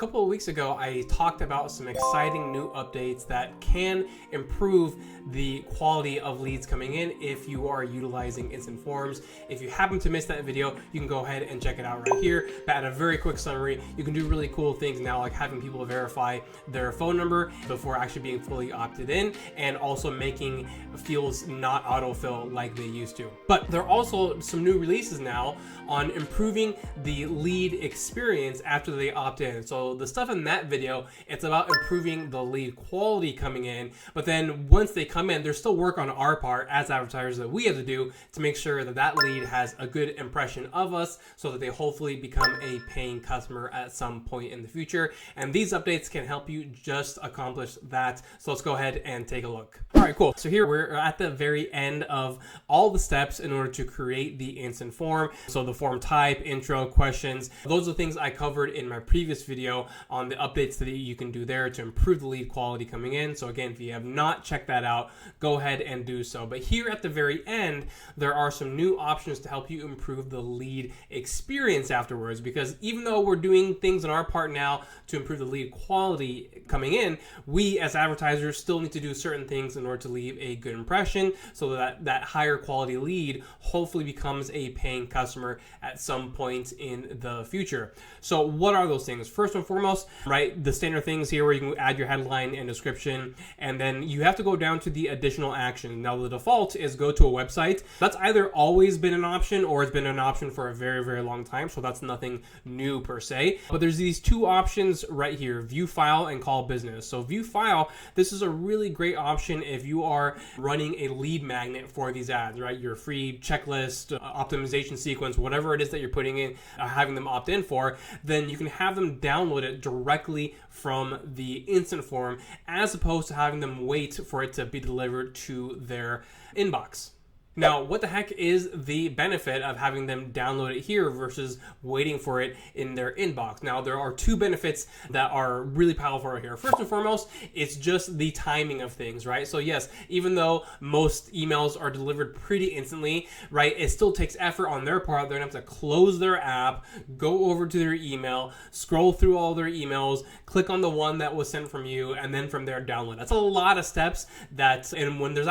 couple of weeks ago, I talked about some exciting new updates that can improve the quality of leads coming in if you are utilizing instant forms. If you happen to miss that video, you can go ahead and check it out right here. But at a very quick summary, you can do really cool things now, like having people verify their phone number before actually being fully opted in, and also making fields not autofill like they used to. But there are also some new releases now on improving the lead experience after they opt in. So the stuff in that video, it's about improving the lead quality coming in, but then once they come in, there's still work on our part as advertisers that we have to do to make sure that that lead has a good impression of us so that they hopefully become a paying customer at some point in the future. And these updates can help you just accomplish that. So let's go ahead and take a look. All right, cool. So here we're at the very end of all the steps in order to create the instant form. So the form type, intro, questions, those are the things I covered in my previous video on the updates that you can do there to improve the lead quality coming in. So again, if you have not checked that out, go ahead and do so. But here at the very end, there are some new options to help you improve the lead experience afterwards, because even though we're doing things on our part now to improve the lead quality coming in, we as advertisers still need to do certain things in order to leave a good impression so that that higher quality lead hopefully becomes a paying customer at some point in the future. So what are those things? First and foremost, right, the standard things here where you can add your headline and description, and then you have to go down to the additional action. Now the default is go to a website. That's either always been an option or it's been an option for a very, very long time. So that's nothing new per se, but there's these two options right here, view file and call business. So view file, this is a really great option if you are running a lead magnet for these ads, right? Your free checklist, optimization sequence, whatever it is that you're putting in, having them opt in for, then you can have them download it directly from the instant form as opposed to having them wait for it to be delivered to their inbox. Now, what the heck is the benefit of having them download it here versus waiting for it in their inbox? Now, there are two benefits that are really powerful right here. First and foremost, it's just the timing of things, right? So yes, even though most emails are delivered pretty instantly, right, it still takes effort on their part. They're gonna have to close their app, go over to their email, scroll through all their emails, click on the one that was sent from you, and then from there download. That's a lot of steps and when there's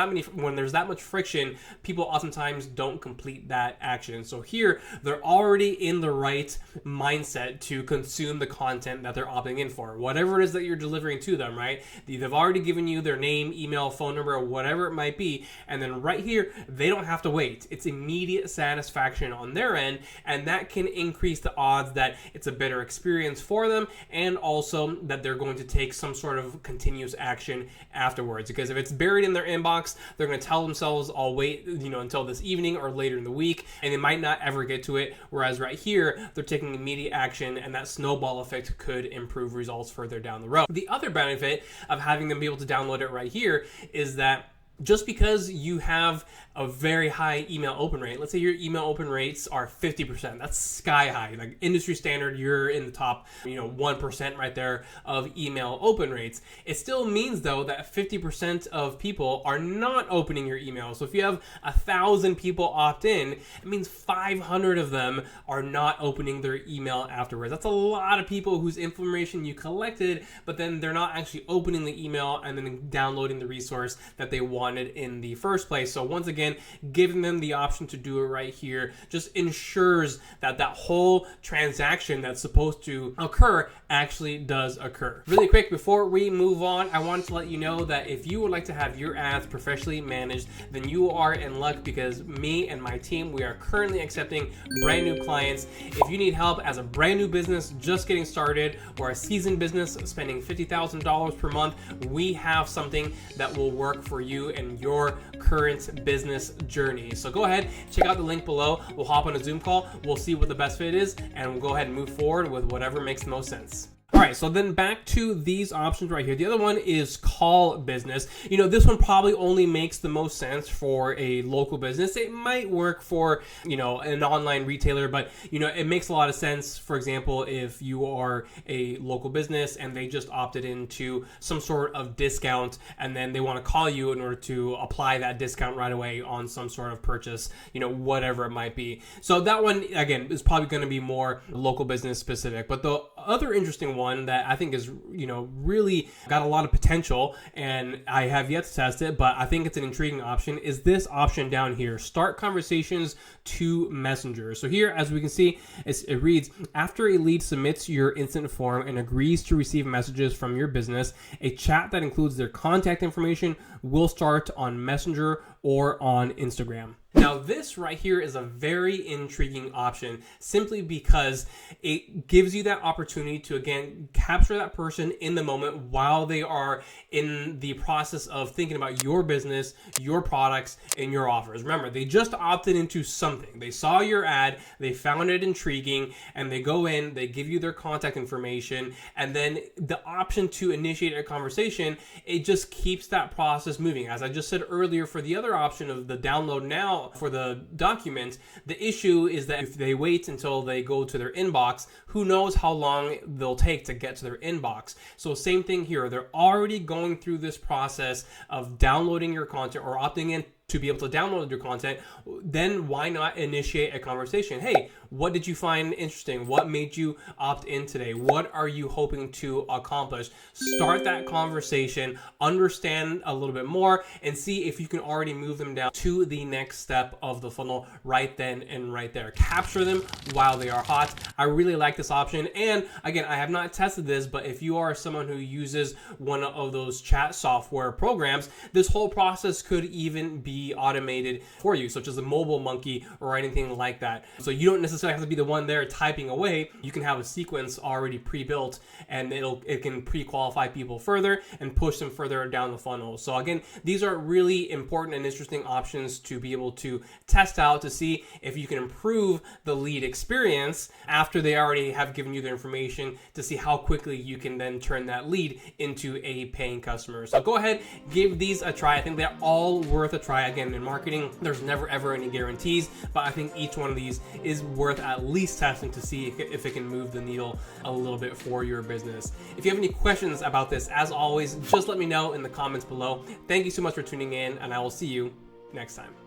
that much friction, people oftentimes don't complete that action. So here, they're already in the right mindset to consume the content that they're opting in for. Whatever it is that you're delivering to them, right? They've already given you their name, email, phone number, whatever it might be. And then right here, they don't have to wait. It's immediate satisfaction on their end. And that can increase the odds that it's a better experience for them, and also that they're going to take some sort of continuous action afterwards. Because if it's buried in their inbox, they're going to tell themselves, I'll wait, until this evening or later in the week, and they might not ever get to it. Whereas right here, they're taking immediate action, and that snowball effect could improve results further down the road. The other benefit of having them be able to download it right here is that just because you have a very high email open rate, let's say your email open rates are 50%, that's sky high. Like industry standard, you're in the top 1% right there of email open rates. It still means though that 50% of people are not opening your email. So if you have 1,000 people opt in, it means 500 of them are not opening their email afterwards. That's a lot of people whose information you collected, but then they're not actually opening the email and then downloading the resource that they wanted in the first place. So once again, giving them the option to do it right here just ensures that that whole transaction that's supposed to occur actually does occur. Really quick, before we move on, I wanted to let you know that if you would like to have your ads professionally managed, then you are in luck, because me and my team, we are currently accepting brand new clients. If you need help as a brand new business just getting started, or a seasoned business spending $50,000 per month, we have something that will work for you and your current business journey. So go ahead, check out the link below. We'll hop on a Zoom call. We'll see what the best fit is, and we'll go ahead and move forward with whatever makes the most sense. All right, so then back to these options right here. The other one is call business. This one probably only makes the most sense for a local business. It might work for, an online retailer, but, it makes a lot of sense, for example, if you are a local business and they just opted into some sort of discount, and then they want to call you in order to apply that discount right away on some sort of purchase, whatever it might be. So that one, again, is probably going to be more local business specific. But the other interesting one one that I think is, really got a lot of potential, and I have yet to test it, but I think it's an intriguing option, is this option down here, start conversations to Messenger. So here, as we can see, it reads, after a lead submits your instant form and agrees to receive messages from your business, a chat that includes their contact information will start on Messenger or on Instagram. Now, this right here is a very intriguing option simply because it gives you that opportunity to, again, capture that person in the moment while they are in the process of thinking about your business, your products, and your offers. Remember, they just opted into something. They saw your ad, they found it intriguing, and they go in, they give you their contact information, and then the option to initiate a conversation, it just keeps that process moving. As I just said earlier, for the other option of the download now for the document, the issue is that if they wait until they go to their inbox, who knows how long they'll take to get to their inbox. So same thing here. They're already going through this process of downloading your content or opting in to be able to download your content. Then why not initiate a conversation? Hey, what did you find interesting? What made you opt in today? What are you hoping to accomplish? Start that conversation, understand a little bit more, and see if you can already move them down to the next step of the funnel right then and right there. Capture them while they are hot. I really like this option. And again, I have not tested this, but if you are someone who uses one of those chat software programs, this whole process could even be automated for you, such as a Mobile Monkey or anything like that. So you don't necessarily have to be the one there typing away. You can have a sequence already pre-built, and it can pre-qualify people further and push them further down the funnel. So again, these are really important and interesting options to be able to test out to see if you can improve the lead experience after they already have given you the information, to see how quickly you can then turn that lead into a paying customer. So go ahead, give these a try. I think they're all worth a try. Again, in marketing, there's never ever any guarantees, but I think each one of these is worth at least testing to see if it can move the needle a little bit for your business. If you have any questions about this, as always, just let me know in the comments below. Thank you so much for tuning in, and I will see you next time.